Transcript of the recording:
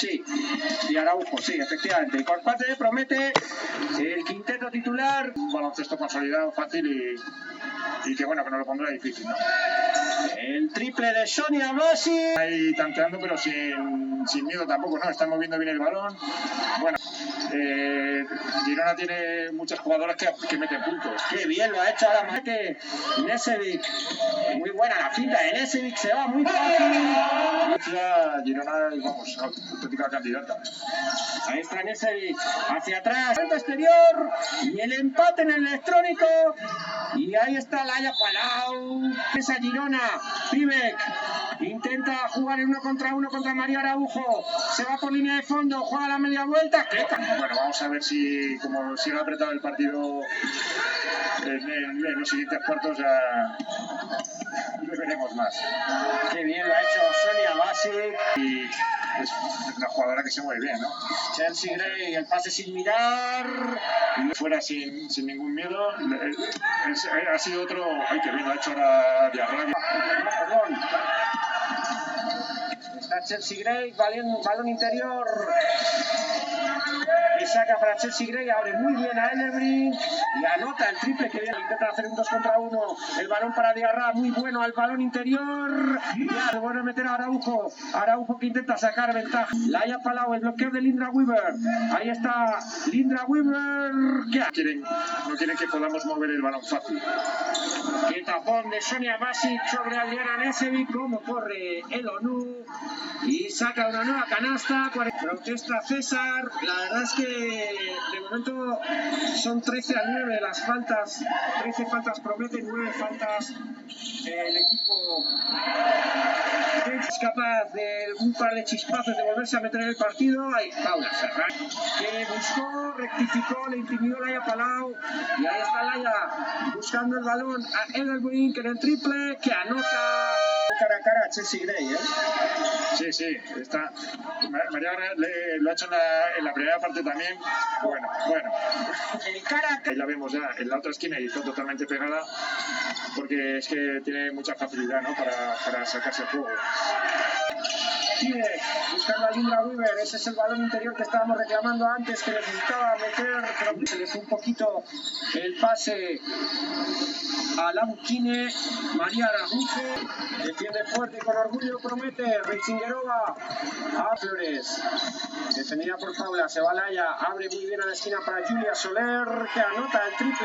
Sí, y Araujo, sí, efectivamente. Y por parte de Promete, el quinteto titular. Un baloncesto consolidado, fácil y que bueno, que no lo pondrá difícil, ¿no? El triple de Sonia Blasi. Ahí tanteando, pero sin miedo tampoco, ¿no? Están moviendo bien el balón. Bueno, Girona tiene muchas jugadoras que meten puntos. Qué bien lo ha hecho ahora más que Nesevic. Muy buena la finta de Nesevic, se va muy fácil. Ya Girona, vamos, auténtica candidata. Ahí está Nesevic, hacia atrás, salto exterior y el empate en el electrónico. Y ahí está Laia Palau. Esa Girona, Pivek intenta jugar en 1 contra 1 contra María Araujo. Se va por línea de fondo, juega la media vuelta. Bueno, vamos a ver si, como sigue apretado el partido en los siguientes cuartos, ya lo veremos más. Qué bien lo ha hecho Sonia Basic. Y es una jugadora que se mueve bien, ¿no? Chelsea Gray, el pase sin mirar. Y fuera sin ningún miedo. Ha sido otro. Ay, qué bien lo ha hecho ahora Diarra. Perdón. Está Chelsea Gray, balón interior. Y saca para Chelsea Gray, abre muy bien a Ellebrink y anota el triple que viene. Intenta hacer un 2 contra 1. El balón para Diarra, muy bueno al balón interior. Ya le vuelve a meter a Araujo. Araujo que intenta sacar ventaja. Laia Palau, el bloqueo de Lindra Weaver. Ahí está Lindra Weaver. No quieren que podamos mover el balón fácil. Qué tapón de Sonia Basic sobre Adriana Nesevic. Cómo corre el ONU. Y saca una nueva canasta. Protesta César. La verdad es que de momento son 13-9 las faltas. 13 faltas Promete, 9 faltas el equipo. Es capaz de un par de chispazos de volverse a meter en el partido. Ahí Paula Serrano, que buscó, rectificó, le intimidó Laia Palau. Y ahí está Laia buscando el balón a Ellebrink en el triple, que anota. Cara a cara a Chelsea Gray, ¿eh? Sí, está. María lo ha hecho en la primera parte también. Bueno. El cara a cara. La vemos ya en la otra esquina y está totalmente pegada porque es que tiene mucha facilidad, ¿no? para sacarse el juego. Buscando a Lindra Weaver, ese es el balón interior que estábamos reclamando antes, que necesitaba meter, pero se le fue un poquito el pase a la Buquine. María Araujo defiende fuerte y con orgullo Promete. Reitzingerova a Flores, defendida por Paula. Se va Laia, abre muy bien a la esquina para Julia Soler, que anota el triple.